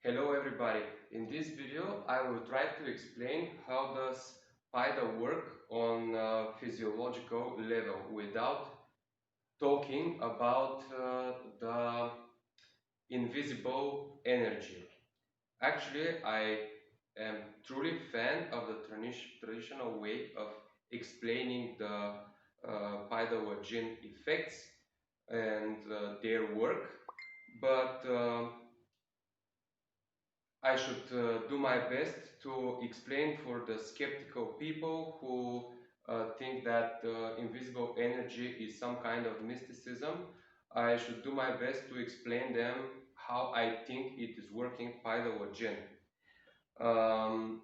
Hello everybody. In this video I will try to explain how does Paida work on physiological level without talking about the invisible energy. Actually, I am truly fan of the traditional way of explaining the paidalajin effects and their work, but I should do my best to explain for the skeptical people who think that invisible energy is some kind of mysticism. I should do my best to explain them how I think it is working paidalajin. Um,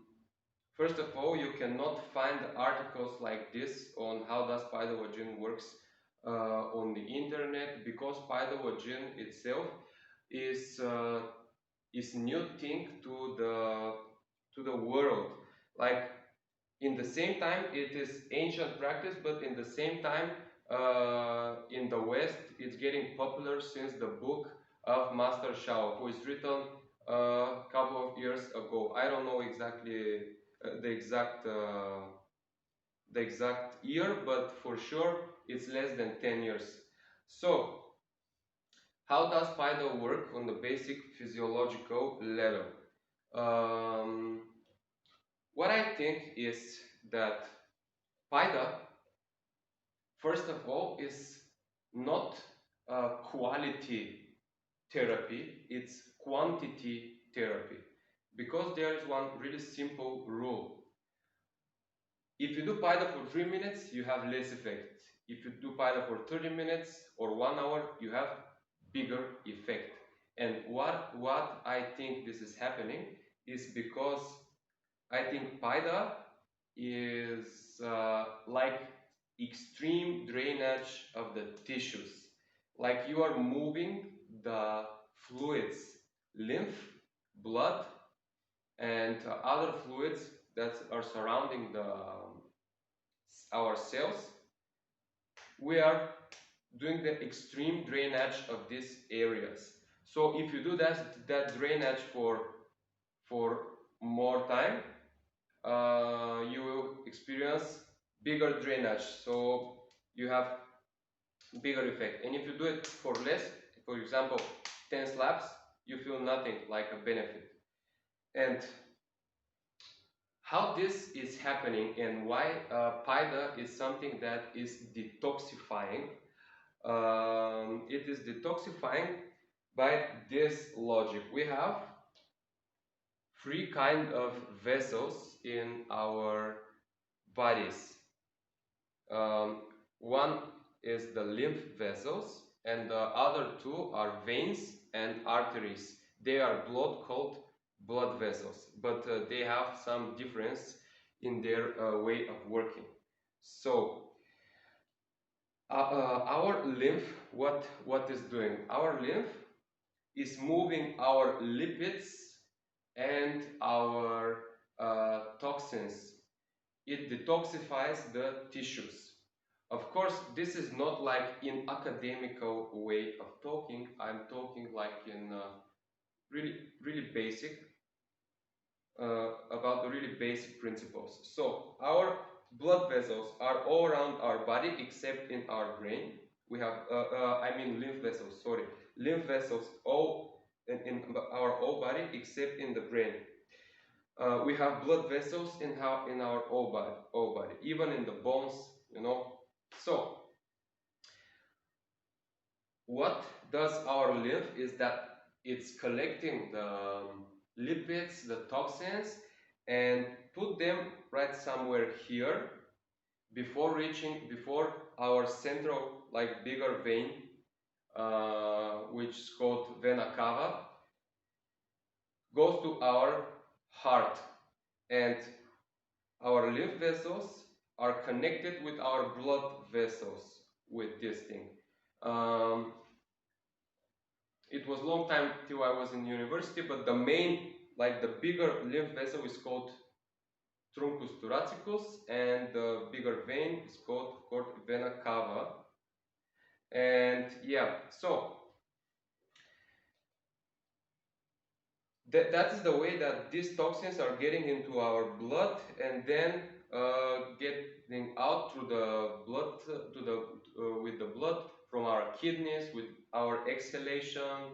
First of all, you cannot find articles like this on how does paidalajin works on the internet, because paidalajin itself is new thing to the world. Like, in the same time it is ancient practice, but in the same time in the West it's getting popular since the book of Master Shao, who is written a couple of years ago. I don't know exactly the exact year, but for sure it's less than 10 years. So how does Paida work on the basic physiological level? Um, what I think is that Paida, first of all, is not quality therapy, it's quantity therapy. Because there is one really simple rule. If you do Paida for 3 minutes, you have less effect. If you do Paida for 30 minutes or 1 hour, you have bigger effect. And what I think this is happening is because I think Paida is like extreme drainage of the tissues. Like you are moving the fluids, lymph, blood, and other fluids that are surrounding our cells. We are doing the extreme drainage of these areas. So if you do that drainage for more time, you will experience bigger drainage, so you have bigger effect. And if you do it for less, for example 10 slaps, you feel nothing like a benefit. And how this is happening and why Paida is something that is detoxifying. It is detoxifying by this logic. We have three kind of vessels in our bodies. One is the lymph vessels, and the other two are veins and arteries. They are called blood vessels, but they have some difference in their way of working. So our lymph, what is doing? Our lymph is moving our lipids and our toxins. It detoxifies the tissues. Of course, this is not like in academical way of talking. I'm talking like in really basic, about the really basic principles. So our blood vessels are all around our body except in our brain. We have, I mean lymph vessels, sorry. Lymph vessels all in our whole body except in the brain. We have blood vessels in our whole body, even in the bones, you know. So what does our lymph is that it's collecting the lipids, the toxins, and put them right somewhere here before our central, like bigger vein, which is called vena cava, goes to our heart. And our lymph vessels are connected with our blood vessels with this thing. It was a long time till I was in university, but the main, like the bigger lymph vessel is called truncus thoracicus, and the bigger vein is called vena cava. And yeah, so that is the way that these toxins are getting into our blood and then getting out through the blood with the blood from our kidneys, with our exhalation,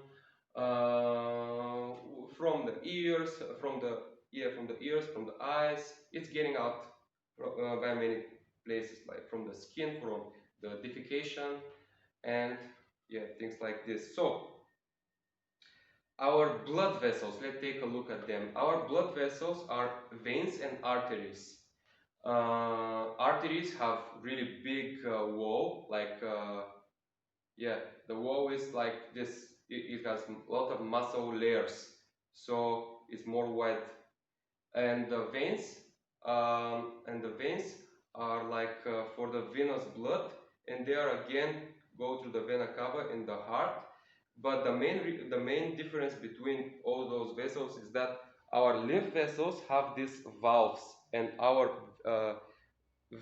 from the ears, from the eyes. It's getting out by many places, like from the skin, from the defecation, and yeah, things like this. So our blood vessels, let's take a look at them. Our blood vessels are veins and arteries. Arteries have really big wall, like yeah, the wall is like this. It has a lot of muscle layers, so it's more wide. And the veins are like for the venous blood, and they are again go to the vena cava in the heart. But the main difference between all those vessels is that our lymph vessels have these valves, and our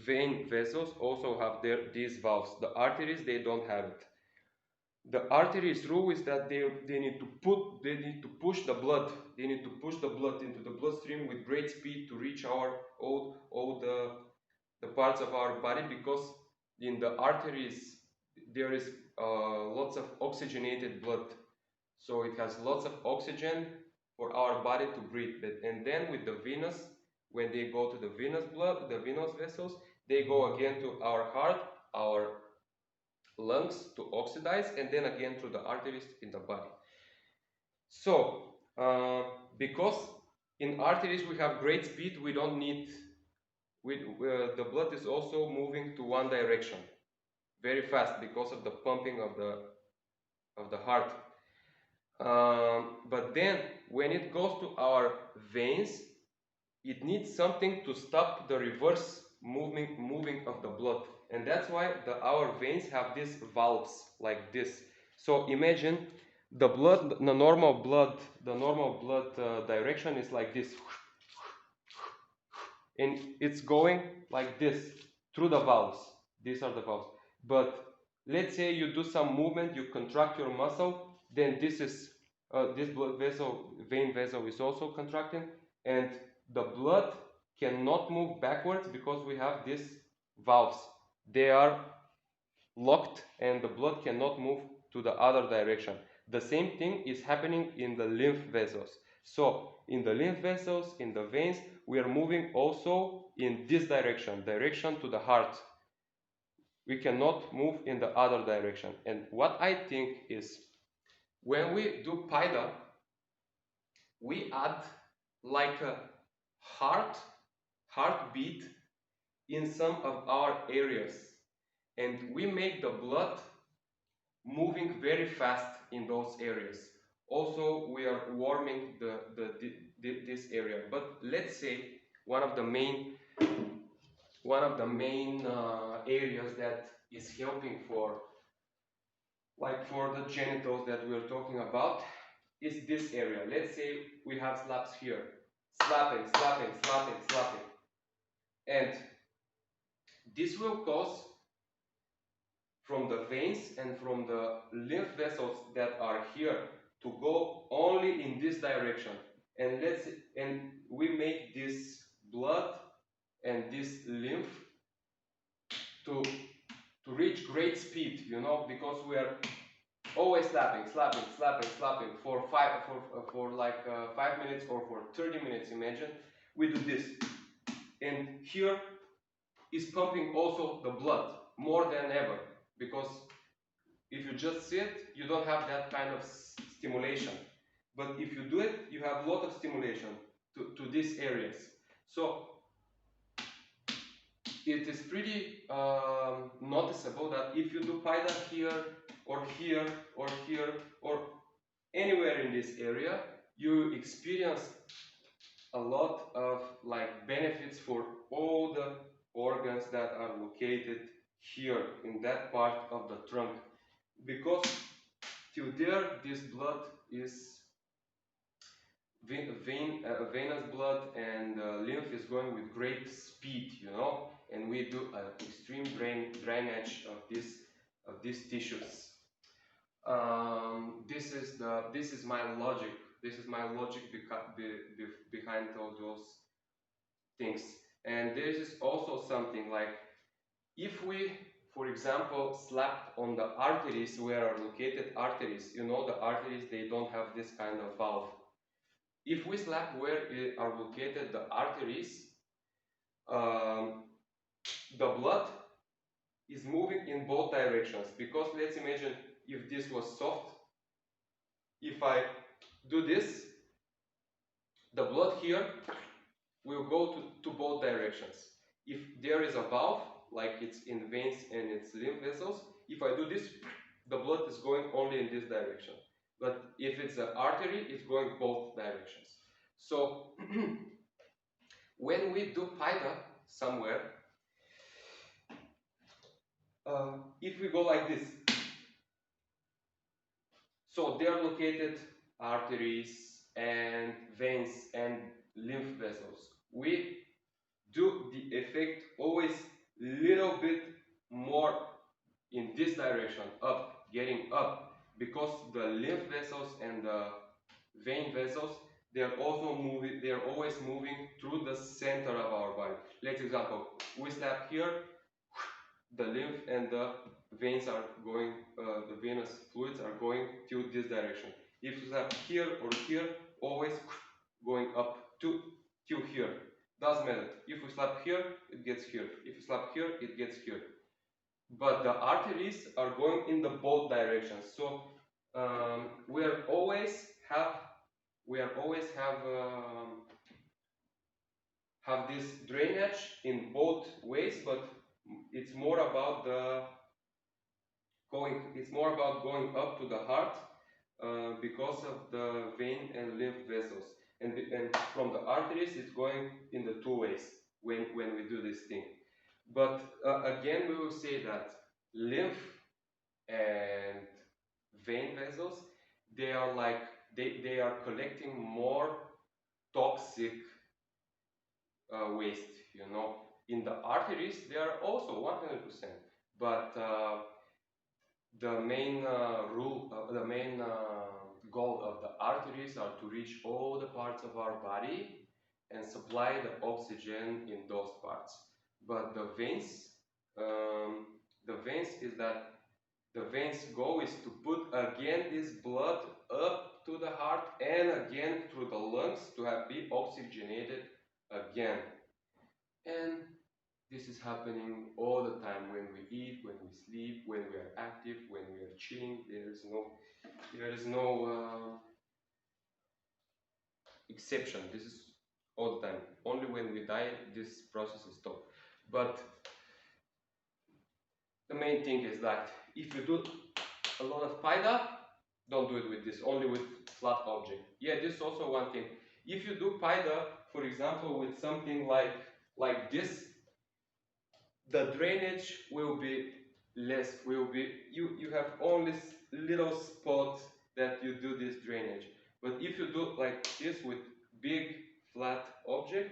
vein vessels also have these valves. The arteries, they don't have it. The arteries rule is that they need to push the blood. They need to push the blood into the bloodstream with great speed to reach our all the parts of our body, because in the arteries there is lots of oxygenated blood, so it has lots of oxygen for our body to breathe. And then with the venous, when they go to the venous blood, the venous vessels, they go again to our heart, our lungs to oxidize, and then again through the arteries in the body. So because in arteries we have great speed, we don't need the blood is also moving to one direction very fast because of the pumping of the heart. But then when it goes to our veins, it needs something to stop the reverse moving of the blood, and that's why our veins have these valves like this. So imagine the normal blood direction is like this, and it's going like this through the valves. These are the valves. But let's say you do some movement, you contract your muscle, then this vein vessel is also contracting, and the blood cannot move backwards because we have these valves. They are locked, and the blood cannot move to the other direction. The same thing is happening in the lymph vessels. So in the lymph vessels, in the veins, we are moving also in this direction to the heart. We cannot move in the other direction. And what I think is, when we do Paida, we add like a heartbeat in some of our areas, and we make the blood moving very fast in those areas. Also, we are warming this area. But let's say one of the main areas that is helping for the genitals that we are talking about is this area. Let's say we have slaps here, slapping, and this will cause from the veins and from the lymph vessels that are here to go only in this direction, and we make this blood and this lymph to reach great speed, because we are always slapping for 5 minutes or for 30 minutes. Imagine we do this, and here is pumping also the blood more than ever, because if you just sit, you don't have that kind of stimulation. But if you do it, you have a lot of stimulation to these areas. So it is pretty noticeable that if you do Paida here or here or here or anywhere in this area, you experience a lot of benefits for all the organs that are located here in that part of the trunk, because till there this blood is venous blood, and lymph is going with great speed, and we do an extreme drainage of these tissues. This is my logic. This is my logic behind all those things. And there is also something like, if we, for example, slap on the arteries where are located arteries, you know, the arteries, they don't have this kind of valve. If we slap where are located the arteries, the blood is moving in both directions. Because let's imagine if this was soft, if I do this, the blood here will go to both directions. If there is a valve, like it's in veins and it's lymph vessels, if I do this, the blood is going only in this direction. But if it's an artery, it's going both directions. So when we do Paida somewhere, if we go like this, so they are located arteries and veins and lymph vessels. We do the effect always little bit more in this direction, up, getting up, because the lymph vessels and the vein vessels, they are also moving, they are always moving through the center of our body. Let's example, we slap here, the lymph and the veins are going, the venous fluids are going to this direction. If you slap here or here, always going up to here. Doesn't matter. If you slap here, it gets here. If you slap here, it gets here. But the arteries are going in the both directions. So we are always have this drainage in both ways, but it's more about going up to the heart because of the vein and lymph vessels, and from the arteries it's going in the two ways when we do this thing. But again, we will say that lymph and vein vessels, they are like they are collecting more toxic waste, you know. In the arteries, they are also 100%, but the main goal of the arteries are to reach all the parts of our body and supply the oxygen in those parts. But the veins is that the veins goal is to put again this blood up to the heart and again through the lungs to be oxygenated again. And this is happening all the time when we eat, when we sleep, when we are active, when we are chilling. There is no exception. This is all the time. Only when we die, this process is stopped. But the main thing is that if you do a lot of Paida, don't do it with this, only with flat object. Yeah, this is also one thing. If you do Paida, for example, with something like this, the drainage will be less, you have only little spots that you do this drainage. But if you do like this with big flat object,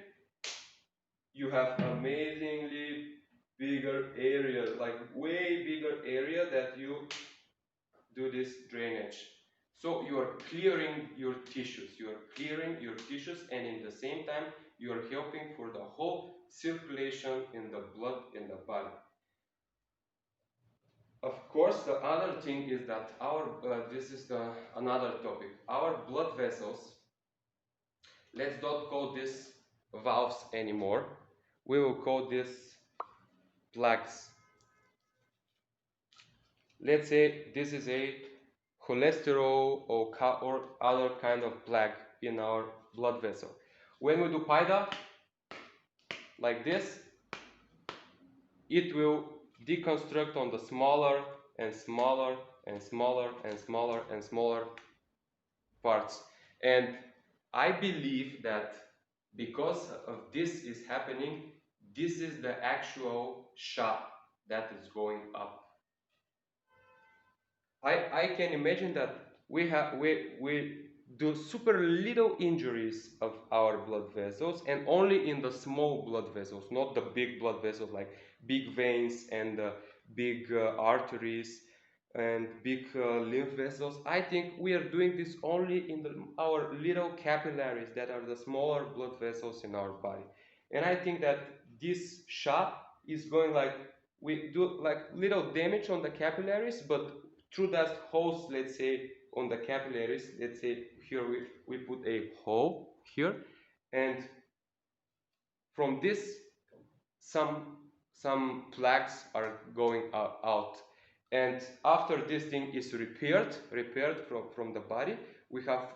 you have amazingly bigger area, like way bigger area that you do this drainage. So you are clearing your tissues, and in the same time you are helping for the whole circulation in the blood in the body. Of course, the other thing is that this is another topic. Our blood vessels, let's not call this valves anymore. We will call this plaques. Let's say this is a cholesterol or other kind of plaque in our blood vessel. When we do Paida, like this, it will deconstruct on the smaller and smaller and smaller and smaller and smaller parts. And I believe that because of this is happening, this is the actual shot that is going up. I can imagine that we do super little injuries of our blood vessels, and only in the small blood vessels, not the big blood vessels like big veins and big arteries. and big lymph vessels. I think we are doing this only in our little capillaries that are the smaller blood vessels in our body. And I think that this shot is going like we do like little damage on the capillaries, but through that holes, let's say on the capillaries, let's say here we put a hole here, and from this some plaques are going out, and after this thing is repaired from the body, we have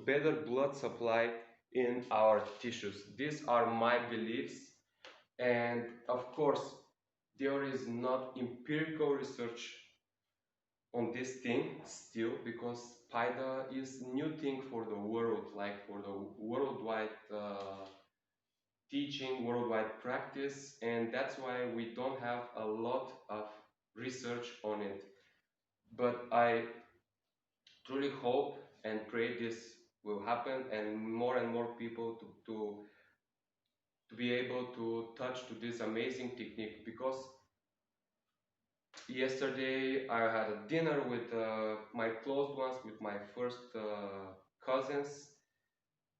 better blood supply in our tissues. These are my beliefs, and of course there is not empirical research on this thing still, because Paida is new thing for the world, like for the worldwide teaching, worldwide practice, and that's why we don't have a lot of research on it. But I truly hope and pray this will happen, and more people to be able to touch to this amazing technique. Because yesterday I had a dinner with my close ones, with my first cousins,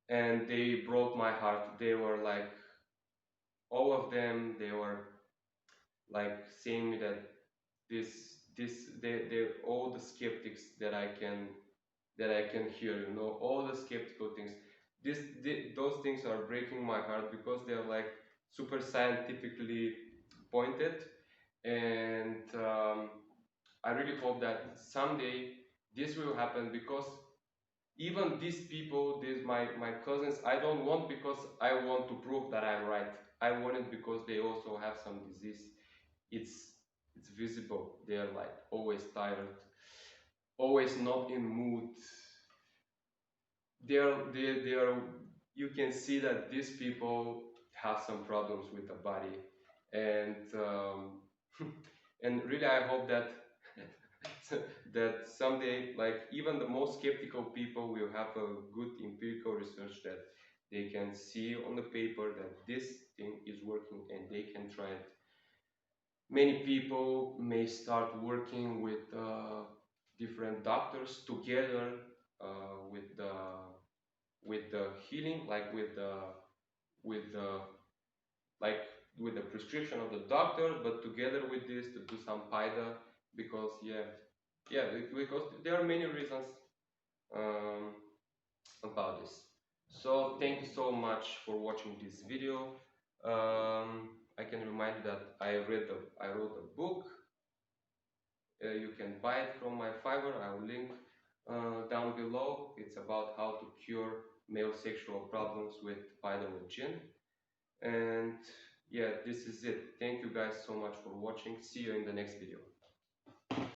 and they broke my heart. They were like, all of them, they were like saying me that they all the skeptics that I can hear, you know, all the skeptical things. Those things are breaking my heart, because they're like super scientifically pointed, and I really hope that someday this will happen. Because even these people, these my cousins, I don't want because I want to prove that I'm right. I want it because they also have some disease. it's it's visible. They're like always tired, always not in mood. They're you can see that these people have some problems with the body, and and really I hope that that someday, like, even the most skeptical people will have a good empirical research that they can see on the paper that this thing is working, and they can try it. Many people may start working with different doctors together, with the healing, like with the like with the prescription of the doctor, but together with this to do some paida. Because because there are many reasons um, about this. So thank you so much for watching this video. I can remind you that I wrote a book. You can buy it from my Fiverr. I will link down below. It's about how to cure male sexual problems with paidalajin. And yeah, this is it. Thank you guys so much for watching. See you in the next video.